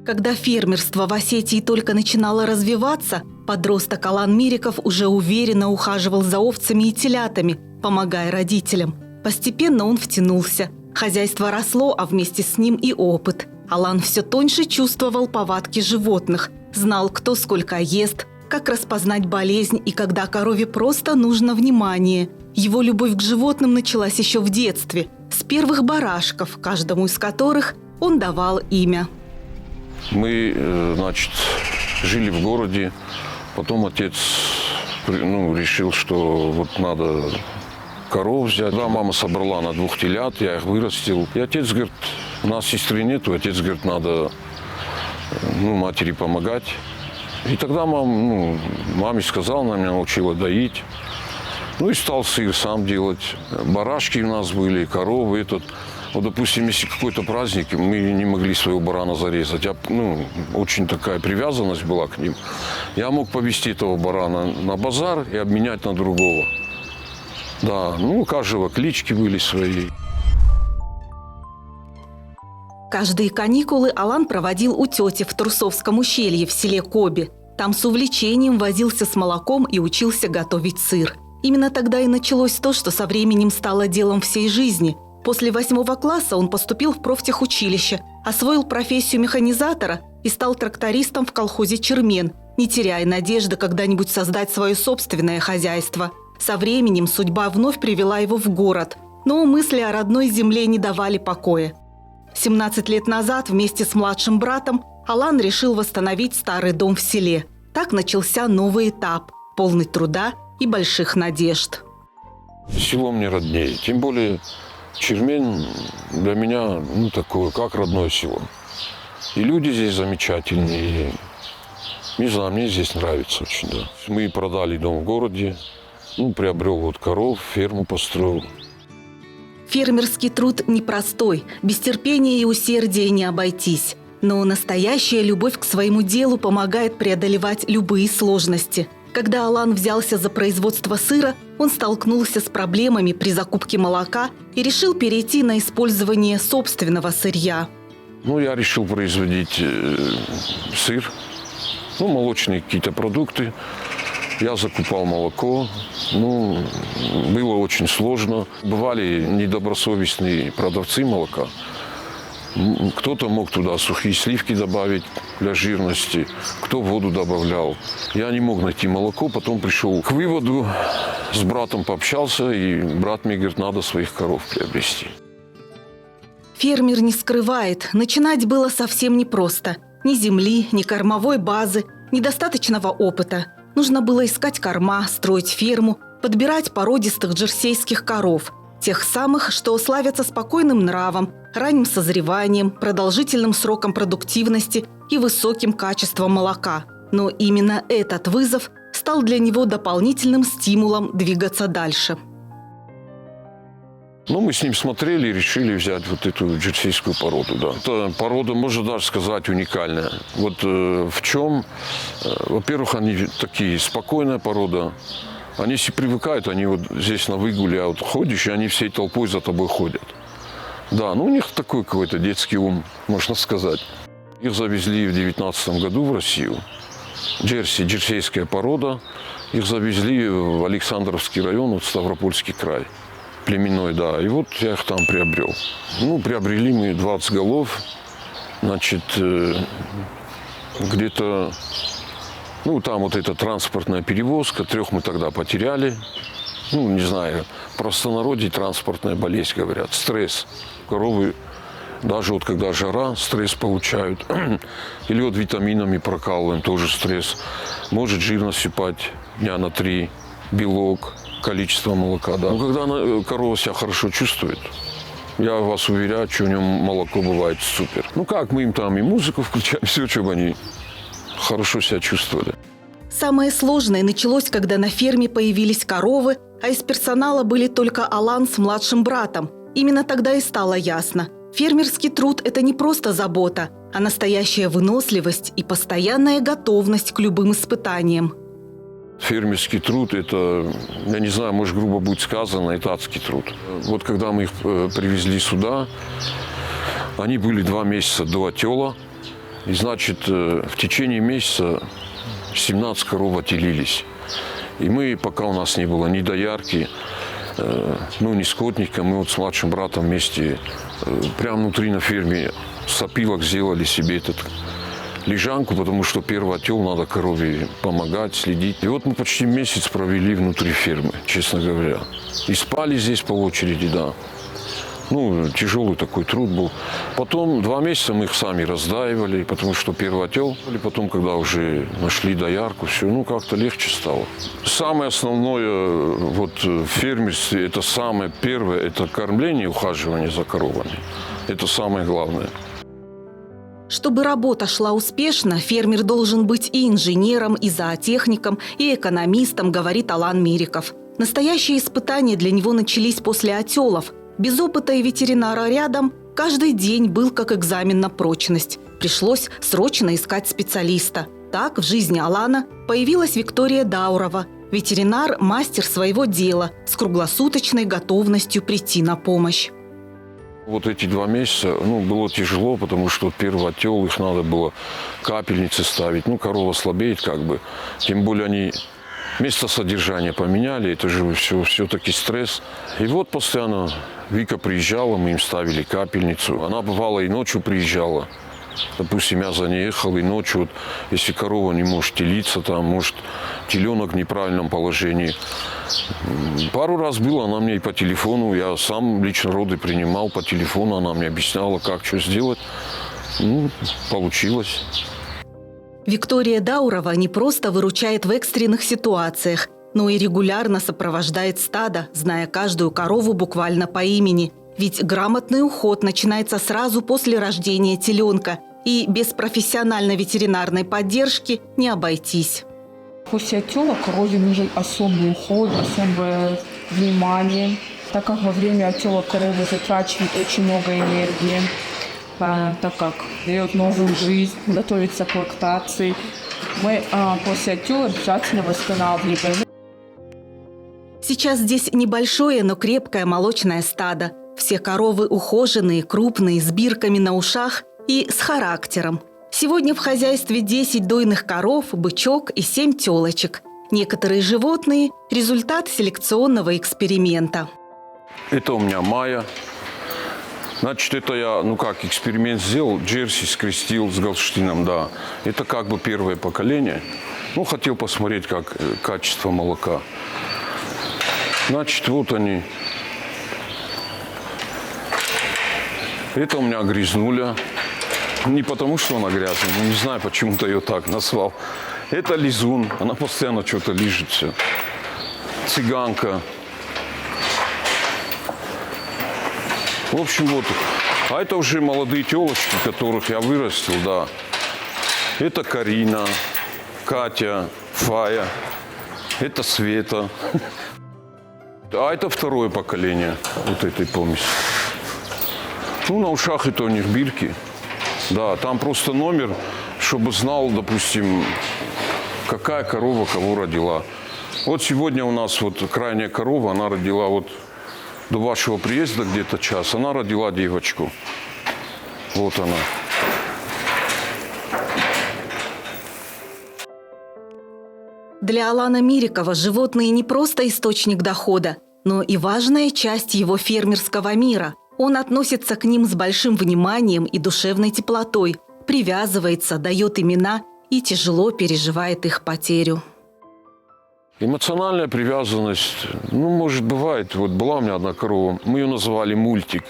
Когда фермерство в Осетии только начинало развиваться, подросток Алан Мириков уже уверенно ухаживал за овцами и телятами, помогая родителям. Постепенно он втянулся. Хозяйство росло, а вместе с ним и опыт. Алан все тоньше чувствовал повадки животных, знал, кто сколько ест, как распознать болезнь и когда корове просто нужно внимание. Его любовь к животным началась еще в детстве, с первых барашков, каждому из которых он давал имя. Мы, жили в городе, потом отец решил, что вот надо коров взять. Да, мама собрала на 2 телят, я их вырастил. И отец говорит, у нас сестры нету, отец говорит, надо матери помогать. И тогда маме сказал, она меня научила доить. И стал сыр сам делать. Барашки у нас были, коровы. Вот, допустим, если какой-то праздник, мы не могли своего барана зарезать. Очень такая привязанность была к ним. Я мог повезти этого барана на базар и обменять на другого. Да, у каждого клички были свои. Каждые каникулы Алан проводил у тети в Трусовском ущелье в селе Коби. Там с увлечением возился с молоком и учился готовить сыр. Именно тогда и началось то, что со временем стало делом всей жизни. После 8 класса он поступил в профтехучилище, освоил профессию механизатора и стал трактористом в колхозе «Чермен», не теряя надежды когда-нибудь создать свое собственное хозяйство. Со временем судьба вновь привела его в город, но мысли о родной земле не давали покоя. 17 лет назад вместе с младшим братом Алан решил восстановить старый дом в селе. Так начался новый этап, полный труда и больших надежд. Село мне роднее, тем более Чермень для меня такое, как родное село. И люди здесь замечательные. Не знаю, мне здесь нравится очень, да. Мы продали дом в городе, приобрел коров, ферму построил. Фермерский труд непростой, без терпения и усердия не обойтись. Но настоящая любовь к своему делу помогает преодолевать любые сложности. Когда Алан взялся за производство сыра, он столкнулся с проблемами при закупке молока и решил перейти на использование собственного сырья. Я решил производить сыр, молочные какие-то продукты. Я закупал молоко. Было очень сложно. Бывали недобросовестные продавцы молока. Кто-то мог туда сухие сливки добавить для жирности, кто воду добавлял. Я не мог найти молоко, потом пришел к выводу, с братом пообщался, и брат мне говорит, надо своих коров приобрести. Фермер не скрывает, начинать было совсем непросто. Ни земли, ни кормовой базы, ни достаточного опыта. Нужно было искать корма, строить ферму, подбирать породистых джерсейских коров. Тех самых, что славятся спокойным нравом, ранним созреванием, продолжительным сроком продуктивности и высоким качеством молока. Но именно этот вызов стал для него дополнительным стимулом двигаться дальше. Мы с ним смотрели и решили взять вот эту джерсейскую породу. Да. Это порода, можно даже сказать, уникальная. Вот в чем? Во-первых, они такие, спокойная порода. Они если привыкают, они вот здесь на выгуле, ходишь, и они всей толпой за тобой ходят. Да, у них такой какой-то детский ум, можно сказать. Их завезли в 2019 году в Россию. Джерсейская порода. Их завезли в Александровский район, Ставропольский край. Племенной, да. И вот я их там приобрел. Приобрели мы 20 голов. Где-то... там вот эта транспортная перевозка, 3 мы тогда потеряли. Не знаю, в простонародье транспортная болезнь, говорят, стресс. Коровы, даже вот когда жара, стресс получают. Или вот витаминами прокалываем, тоже стресс. Может жирность сыпать дня на 3, белок, количество молока, да. Когда корова себя хорошо чувствует, я вас уверяю, что у нее молоко бывает супер. Мы им там и музыку включаем, все, чтобы они хорошо себя чувствовали. Самое сложное началось, когда на ферме появились коровы, а из персонала были только Алан с младшим братом. Именно тогда и стало ясно. Фермерский труд – это не просто забота, а настоящая выносливость и постоянная готовность к любым испытаниям. Фермерский труд – это, я не знаю, может, грубо будет сказано, это адский труд. Вот когда мы их привезли сюда, они были 2 месяца до отела. И, значит, в течение месяца 17 коров отелились. И мы, пока у нас не было ни доярки, ни скотника, мы вот с младшим братом вместе прямо внутри на ферме с опилок сделали себе этот лежанку, потому что первый отел надо корове помогать, следить. И вот мы почти месяц провели внутри фермы, честно говоря. И спали здесь по очереди, да. Тяжелый такой труд был. Потом 2 месяца мы их сами раздаивали, потому что первый отел. И потом, когда уже нашли доярку, все, как-то легче стало. Самое основное в фермерстве, это самое первое, это кормление и ухаживание за коровами. Это самое главное. Чтобы работа шла успешно, фермер должен быть и инженером, и зоотехником, и экономистом, говорит Алан Мириков. Настоящие испытания для него начались после отелов. Без опыта и ветеринара рядом каждый день был как экзамен на прочность. Пришлось срочно искать специалиста. Так в жизни Алана появилась Виктория Даурова, ветеринар, мастер своего дела, с круглосуточной готовностью прийти на помощь. Вот эти 2 месяца, было тяжело, потому что первый отел, их надо было капельницы ставить. Корова слабеет Тем более они место содержания поменяли, это же все-таки стресс. И вот постоянно Вика приезжала, мы им ставили капельницу. Она бывало и ночью приезжала. Допустим, я за ней ехал, и ночью, если корова не может телиться, может теленок в неправильном положении. Пару раз было, она мне и по телефону, я сам лично роды принимал по телефону, она мне объясняла, как что сделать. Получилось. Виктория Даурова не просто выручает в экстренных ситуациях, но и регулярно сопровождает стадо, зная каждую корову буквально по имени. Ведь грамотный уход начинается сразу после рождения теленка, и без профессиональной ветеринарной поддержки не обойтись. После отела корове нужен особый уход, особое внимание, так как во время отела корова затрачивает очень много энергии, так как дает новую жизнь, готовится к лактации. Мы после отела обязательно восстанавливаем. Сейчас здесь небольшое, но крепкое молочное стадо. Все коровы ухоженные, крупные, с бирками на ушах и с характером. Сегодня в хозяйстве 10 дойных коров, бычок и 7 телочек. Некоторые животные – результат селекционного эксперимента. Это у меня Майя. Значит, это я, эксперимент сделал, джерси скрестил с Голштином, да. Это первое поколение. Хотел посмотреть, как качество молока. Значит, вот они. Это у меня грязнуля. Не потому, что она грязная, не знаю, почему-то ее так назвал. Это лизун, она постоянно что-то лижет все. Цыганка. В общем, вот. А это уже молодые телочки, которых я вырастил, да. Это Карина, Катя, Фая. Это Света. А это второе поколение вот этой помеси. На ушах это у них бирки. Да, там просто номер, чтобы знал, допустим, какая корова кого родила. Вот сегодня у нас крайняя корова, она родила до вашего приезда где-то час, она родила девочку. Вот она. Для Алана Мирикова животные не просто источник дохода, но и важная часть его фермерского мира. Он относится к ним с большим вниманием и душевной теплотой, привязывается, дает имена и тяжело переживает их потерю. Эмоциональная привязанность, может, бывает. Была у меня одна корова, мы ее называли Мультик.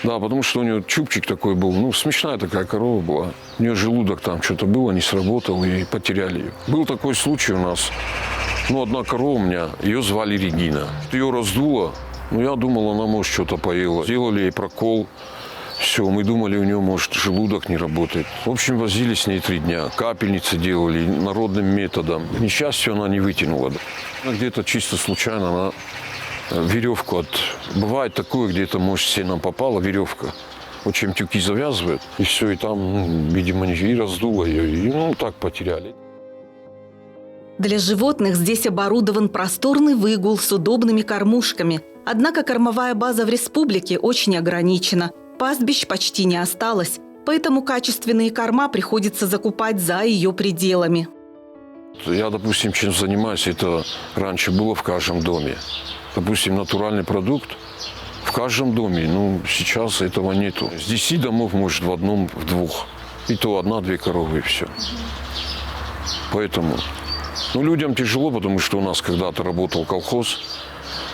Да, потому что у нее чубчик такой был, смешная такая корова была. У нее желудок там что-то было, не сработал, и потеряли ее. Был такой случай у нас. Одна корова у меня, ее звали Регина. Ее раздуло. Я думал, она, может, что-то поела. Сделали ей прокол. Все, мы думали, у нее, может, желудок не работает. В общем, возили с ней 3 дня. Капельницы делали народным методом. К несчастью, она не вытянула. Где-то чисто случайно она веревку Бывает такое, где-то, может, сеном попала веревка. Чем тюки завязывают. И все, и там, видимо, и раздуло ее. И так потеряли. Для животных здесь оборудован просторный выгул с удобными кормушками. Однако кормовая база в республике очень ограничена. Пастбищ почти не осталось. поэтому качественные корма приходится закупать за ее пределами. Я, допустим, чем занимаюсь, это раньше было в каждом доме. Допустим, натуральный продукт в каждом доме, сейчас этого нету. С 10 домов, может, в одном, в двух. И то 1-2 коровы, и все. Поэтому, людям тяжело, потому что у нас когда-то работал колхоз.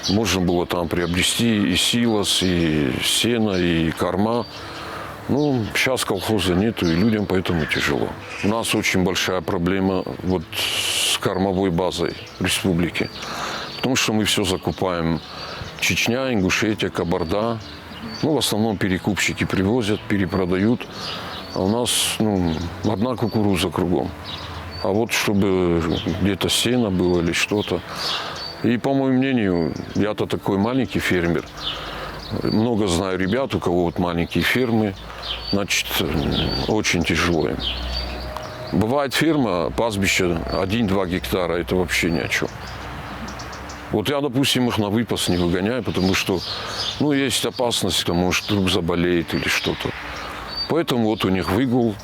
Можно было там приобрести и силос, и сено, и корма. Сейчас колхоза нету, и людям поэтому тяжело. У нас очень большая проблема с кормовой базой в республике. Потому что мы все закупаем. Чечня, Ингушетия, Кабарда. В основном перекупщики привозят, перепродают. А у нас, одна кукуруза кругом. А вот чтобы где-то сено было или что-то. И, по моему мнению, я-то такой маленький фермер. Много знаю ребят, у кого маленькие фермы. Значит, очень тяжело им. Бывает ферма, пастбище 1-2 гектара, это вообще ни о чем. Я, допустим, их на выпас не выгоняю, потому что, есть опасность, что, может, вдруг заболеет или что-то. Поэтому у них выгул,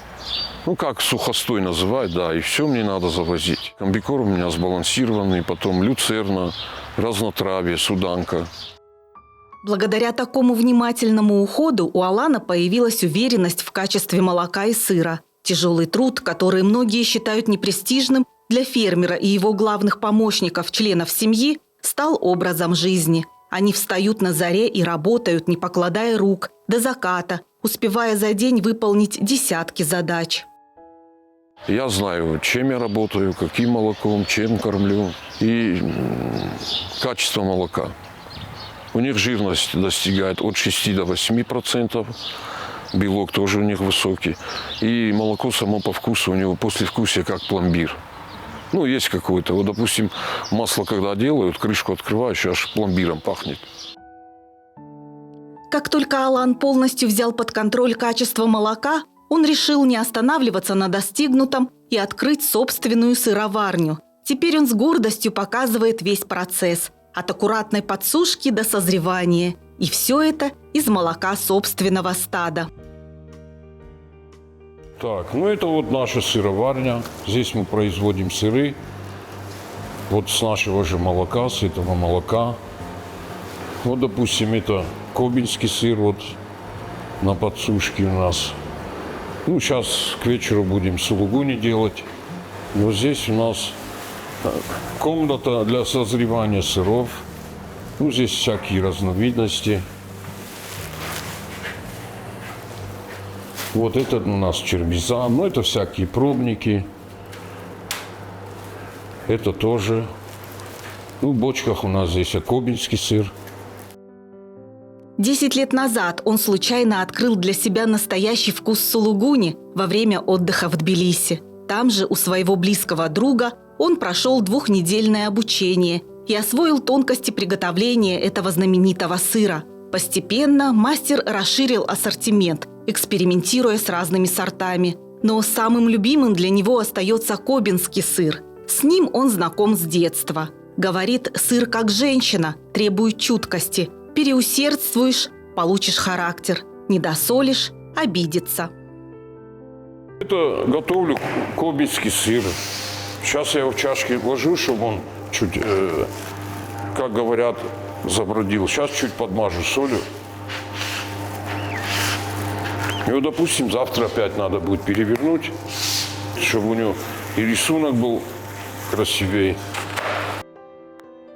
как сухостой называют, да, и все мне надо завозить. Комбикорм у меня сбалансированный, потом люцерна, разнотравье, суданка. Благодаря такому внимательному уходу у Алана появилась уверенность в качестве молока и сыра. Тяжелый труд, который многие считают непрестижным, для фермера и его главных помощников, членов семьи, стал образом жизни. Они встают на заре и работают, не покладая рук, до заката, успевая за день выполнить десятки задач. Я знаю, чем я работаю, каким молоком, чем кормлю и качество молока. У них жирность достигает от 6 до 8%, белок тоже у них высокий. И молоко само по вкусу, у него послевкусие как пломбир. Есть какое-то. Допустим, масло когда делают, крышку открываешь, аж пломбиром пахнет. Как только Алан полностью взял под контроль качество молока, он решил не останавливаться на достигнутом и открыть собственную сыроварню. Теперь он с гордостью показывает весь процесс – от аккуратной подсушки до созревания. И все это из молока собственного стада. Так, это наша сыроварня. Здесь мы производим сыры. С нашего же молока, с этого молока. Допустим, это кобинский сыр на подсушке у нас. Сейчас к вечеру будем сулугуни делать. Здесь у нас комната для созревания сыров. Здесь всякие разновидности. Это у нас чермизан, это всякие пробники. Это тоже. В бочках у нас здесь кобинский сыр. 10 лет назад он случайно открыл для себя настоящий вкус сулугуни во время отдыха в Тбилиси. Там же у своего близкого друга он прошел 2-недельное обучение и освоил тонкости приготовления этого знаменитого сыра. Постепенно мастер расширил ассортимент, экспериментируя с разными сортами. Но самым любимым для него остается кобинский сыр. С ним он знаком с детства. Говорит, сыр как женщина, требует чуткости. Переусердствуешь – получишь характер. Не досолишь – обидится. Это готовлю кобинский сыр. Сейчас я его в чашке вложу, чтобы он чуть, как говорят, забродил. Сейчас чуть подмажу солью. И допустим, завтра опять надо будет перевернуть, чтобы у него и рисунок был красивее.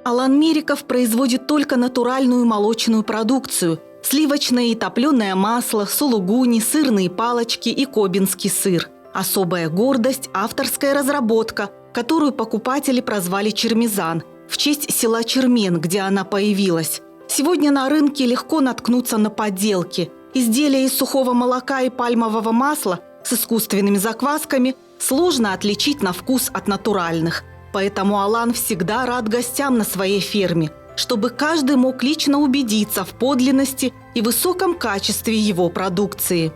Алан Мериков производит только натуральную молочную продукцию – сливочное и топленое масло, сулугуни, сырные палочки и кобинский сыр. Особая гордость – авторская разработка, которую покупатели прозвали «Чермизан» в честь села Чермен, где она появилась. Сегодня на рынке легко наткнуться на подделки. Изделия из сухого молока и пальмового масла с искусственными заквасками сложно отличить на вкус от натуральных. Поэтому Алан всегда рад гостям на своей ферме, чтобы каждый мог лично убедиться в подлинности и высоком качестве его продукции.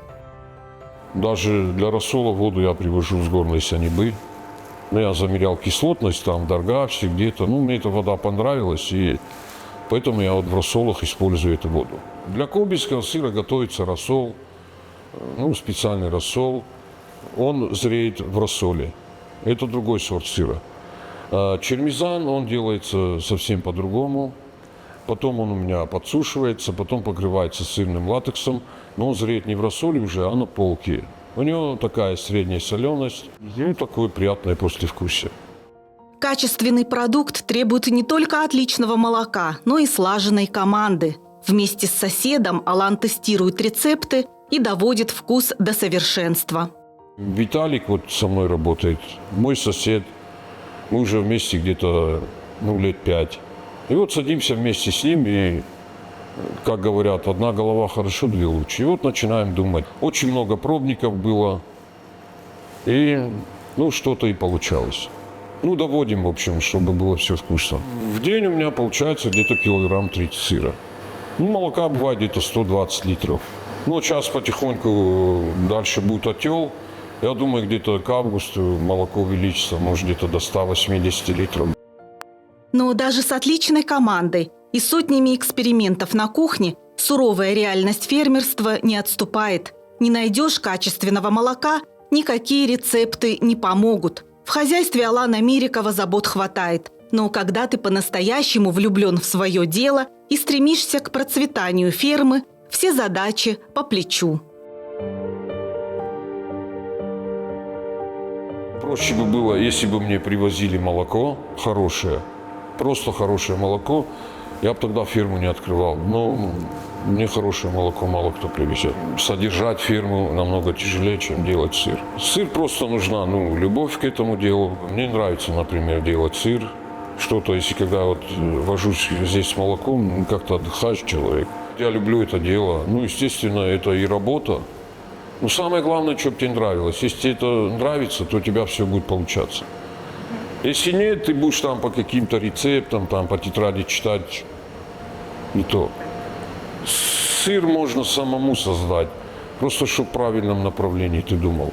Даже для рассола воду я привожу с горной Сяньбы. Я замерял кислотность там, Даргавсе, где-то. Мне эта вода понравилась, и поэтому я в рассолах использую эту воду. Для кобинского сыра готовится рассол. специальный рассол. Он зреет в рассоле. Это другой сорт сыра. А чермизан, он делается совсем по-другому. Потом он у меня подсушивается, потом покрывается сырным латексом. Но он зреет не в рассоле уже, а на полке. У него такая средняя соленость, такое приятное послевкусие. Качественный продукт требует не только отличного молока, но и слаженной команды. Вместе с соседом Алан тестирует рецепты и доводит вкус до совершенства. Виталик вот со мной работает, мой сосед. Мы уже вместе где-то лет 5. И вот садимся вместе с ним и, как говорят, одна голова хорошо, две лучше. И вот начинаем думать. Очень много пробников было, и что-то и получалось. Доводим, в общем, чтобы было все вкусно. В день у меня получается где-то килограмм 30 сыра. Молока бывает где-то 120 литров. Сейчас потихоньку дальше будет отел. Я думаю, где-то к августу молоко увеличится, может, где-то до 180 литров. Но даже с отличной командой и сотнями экспериментов на кухне суровая реальность фермерства не отступает. Не найдешь качественного молока, никакие рецепты не помогут. В хозяйстве Алана Мирикова забот хватает. Но когда ты по-настоящему влюблен в свое дело и стремишься к процветанию фермы, все задачи по плечу. Проще бы было, если бы мне привозили молоко хорошее, просто хорошее молоко, я бы тогда ферму не открывал. Но мне хорошее молоко мало кто привезет. Содержать ферму намного тяжелее, чем делать сыр. Сыр просто нужна, любовь к этому делу. Мне нравится, например, делать сыр. Что-то, если когда вожусь здесь с молоком, как-то отдыхаешь человек. Я люблю это дело. Естественно, это и работа. Но самое главное, чтобы тебе нравилось. Если тебе это нравится, то у тебя все будет получаться. Если нет, ты будешь там по каким-то рецептам, по тетради читать. Не то. Сыр можно самому создать, просто чтобы в правильном направлении ты думал.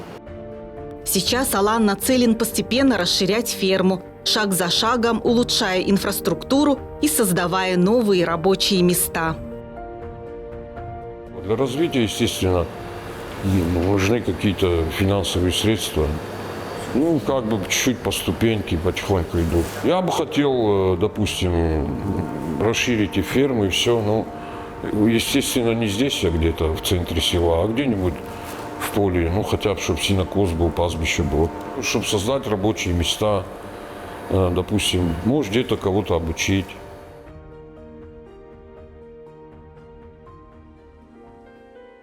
Сейчас Алан нацелен постепенно расширять ферму, шаг за шагом улучшая инфраструктуру и создавая новые рабочие места. Для развития, естественно, нужны какие-то финансовые средства. Чуть-чуть по ступеньке, потихоньку идут. Я бы хотел, допустим, расширить и ферму, и все. Естественно, не здесь, а где-то в центре села, а где-нибудь в поле. Хотя бы, чтобы сенокос был, пастбище было. Чтобы создать рабочие места, допустим, может, где-то кого-то обучить.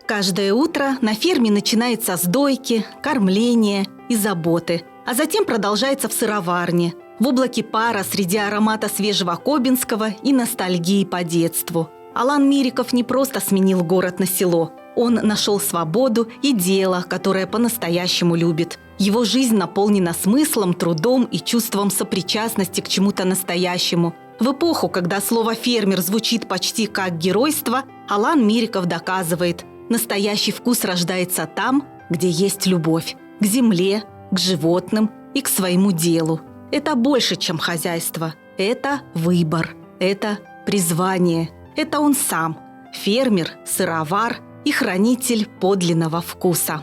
Каждое утро на ферме начинается с дойки, кормления и заботы, а затем продолжается в сыроварне, в облаке пара среди аромата свежего кобинского и ностальгии по детству. Алан Мириков не просто сменил город на село. Он нашел свободу и дело, которое по-настоящему любит. Его жизнь наполнена смыслом, трудом и чувством сопричастности к чему-то настоящему. В эпоху, когда слово «фермер» звучит почти как геройство, Алан Мириков доказывает – настоящий вкус рождается там, где есть любовь. К земле, к животным и к своему делу. Это больше, чем хозяйство. Это выбор. Это призвание. Это он сам. Фермер, сыровар и хранитель подлинного вкуса.